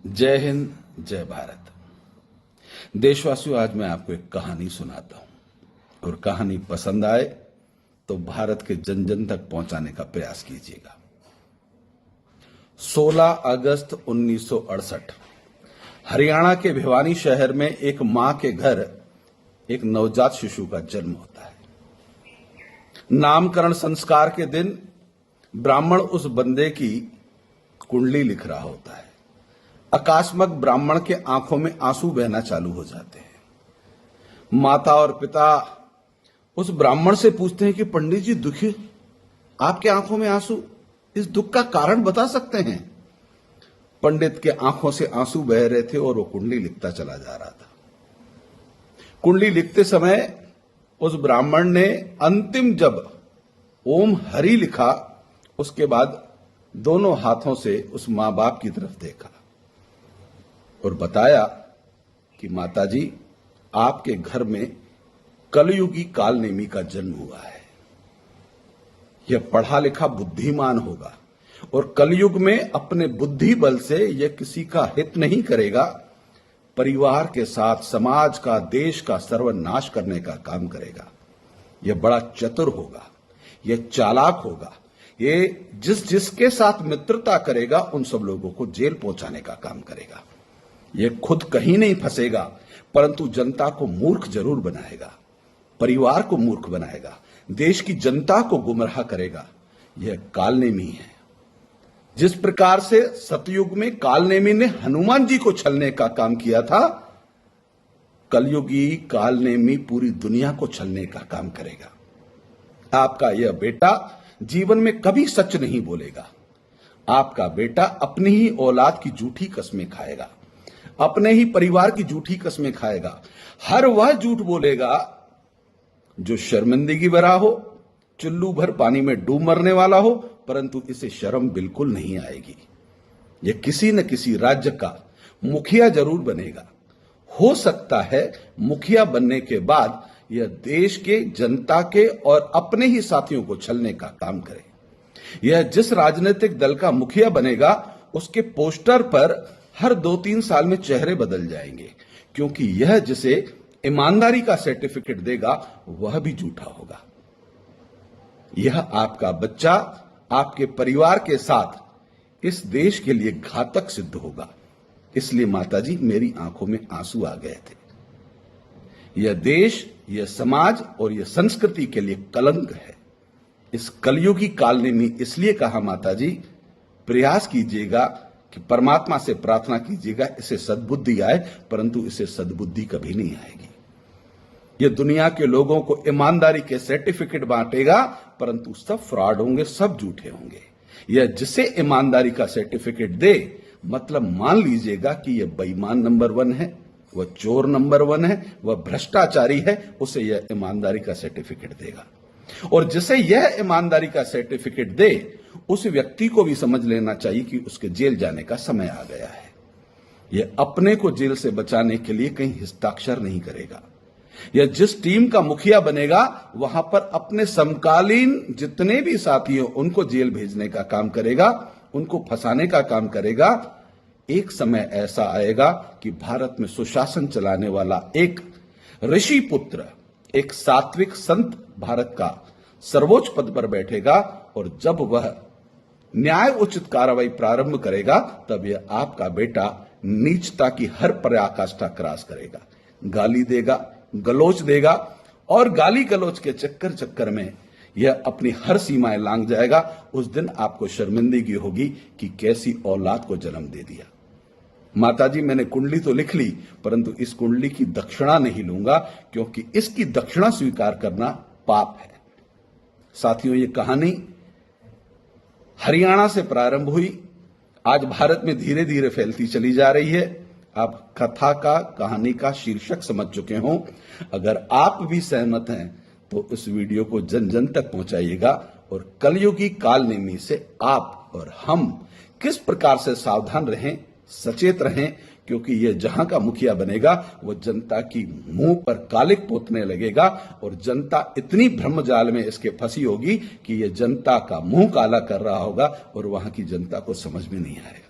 जय हिंद, जय भारत। देशवासियों, आज मैं आपको एक कहानी सुनाता हूं और कहानी पसंद आए तो भारत के जन जन तक पहुंचाने का प्रयास कीजिएगा। 16 अगस्त 1968 हरियाणा के भिवानी शहर में एक मां के घर एक नवजात शिशु का जन्म होता है। नामकरण संस्कार के दिन ब्राह्मण उस बंदे की कुंडली लिख रहा होता है। अकस्मात ब्राह्मण के आंखों में आंसू बहना चालू हो जाते हैं। माता और पिता उस ब्राह्मण से पूछते हैं कि पंडित जी, दुखी आपके आंखों में आंसू, इस दुख का कारण बता सकते हैं? पंडित के आंखों से आंसू बह रहे थे और वो कुंडली लिखता चला जा रहा था। कुंडली लिखते समय उस ब्राह्मण ने अंतिम जब ओम हरि लिखा, उसके बाद दोनों हाथों से उस मां बाप की तरफ देखा और बताया कि माताजी, आपके घर में कलयुगी कालनेमी का जन्म हुआ है। यह पढ़ा लिखा बुद्धिमान होगा और कलयुग में अपने बुद्धि बल से यह किसी का हित नहीं करेगा, परिवार के साथ समाज का, देश का सर्वनाश करने का काम करेगा। यह बड़ा चतुर होगा, यह चालाक होगा, ये जिसके साथ मित्रता करेगा उन सब लोगों को जेल पहुंचाने का काम करेगा। यह खुद कहीं नहीं फंसेगा, परंतु जनता को मूर्ख जरूर बनाएगा, परिवार को मूर्ख बनाएगा, देश की जनता को गुमराह करेगा। यह कालनेमी है। जिस प्रकार से सतयुग में कालनेमी ने हनुमान जी को छलने का काम किया था, कलयुगी कालनेमी पूरी दुनिया को छलने का काम करेगा। आपका यह बेटा जीवन में कभी सच नहीं बोलेगा। आपका बेटा अपनी ही औलाद की झूठी कस्में खाएगा, अपने ही परिवार की झूठी कस्में खाएगा। हर वह झूठ बोलेगा जो शर्मिंदगी भरा हो, चुल्लू भर पानी में डूब मरने वाला हो, परंतु इसे शर्म बिल्कुल नहीं आएगी। यह किसी न किसी राज्य का मुखिया जरूर बनेगा। हो सकता है मुखिया बनने के बाद यह देश के, जनता के और अपने ही साथियों को छलने का काम करे। यह जिस राजनीतिक दल का मुखिया बनेगा, उसके पोस्टर पर हर 2-3 साल में चेहरे बदल जाएंगे, क्योंकि यह जिसे ईमानदारी का सर्टिफिकेट देगा वह भी झूठा होगा। यह आपका बच्चा आपके परिवार के साथ इस देश के लिए घातक सिद्ध होगा। इसलिए माताजी, मेरी आंखों में आंसू आ गए थे। यह देश, यह समाज और यह संस्कृति के लिए कलंक है। इस कलयुगी कालनेमी इसलिए कहा माताजी, प्रयास कीजिएगा कि परमात्मा से प्रार्थना कीजिएगा इसे सद्बुद्धि आए, परंतु इसे सद्बुद्धि कभी नहीं आएगी। यह दुनिया के लोगों को ईमानदारी के सर्टिफिकेट बांटेगा, परंतु सब फ्रॉड होंगे, सब झूठे होंगे। यह जिसे ईमानदारी का सर्टिफिकेट दे, मतलब मान लीजिएगा कि यह बेईमान नंबर 1 है, वह चोर नंबर 1 है, वह भ्रष्टाचारी है, उसे यह ईमानदारी का सर्टिफिकेट देगा। और जिसे यह ईमानदारी का सर्टिफिकेट दे, उस व्यक्ति को भी समझ लेना चाहिए कि उसके जेल जाने का समय आ गया है। यह अपने को जेल से बचाने के लिए कहीं हस्ताक्षर नहीं करेगा। यह जिस टीम का मुखिया बनेगा, वहां पर अपने समकालीन जितने भी साथी हो उनको जेल भेजने का काम करेगा, उनको फंसाने का काम करेगा। एक समय ऐसा आएगा कि भारत में सुशासन चलाने वाला एक ऋषि पुत्र, एक सात्विक संत भारत का सर्वोच्च पद पर बैठेगा, और जब वह न्याय उचित कार्रवाई प्रारंभ करेगा, तब यह आपका बेटा नीचता की हर पराकाष्ठा क्रॉस करेगा, गाली देगा, गलोच देगा, और गाली गलोच के चक्कर में यह अपनी हर सीमाएं लांघ जाएगा। उस दिन आपको शर्मिंदगी होगी कि कैसी औलाद को जन्म दे दिया। माताजी, मैंने कुंडली तो लिख ली, परंतु इस कुंडली की दक्षिणा नहीं लूंगा, क्योंकि इसकी दक्षिणा स्वीकार करना पाप है। साथियों, ये कहानी हरियाणा से प्रारंभ हुई, आज भारत में धीरे धीरे फैलती चली जा रही है। आप कथा का, कहानी का शीर्षक समझ चुके हों। अगर आप भी सहमत हैं तो इस वीडियो को जन जन तक पहुंचाइएगा और कलयुगी कालनेमी से आप और हम किस प्रकार से सावधान रहें, सचेत रहें, क्योंकि ये जहां का मुखिया बनेगा वो जनता की मुंह पर कालिक पोतने लगेगा और जनता इतनी भ्रमजाल में इसके फंसी होगी कि ये जनता का मुंह काला कर रहा होगा और वहां की जनता को समझ में नहीं आएगा।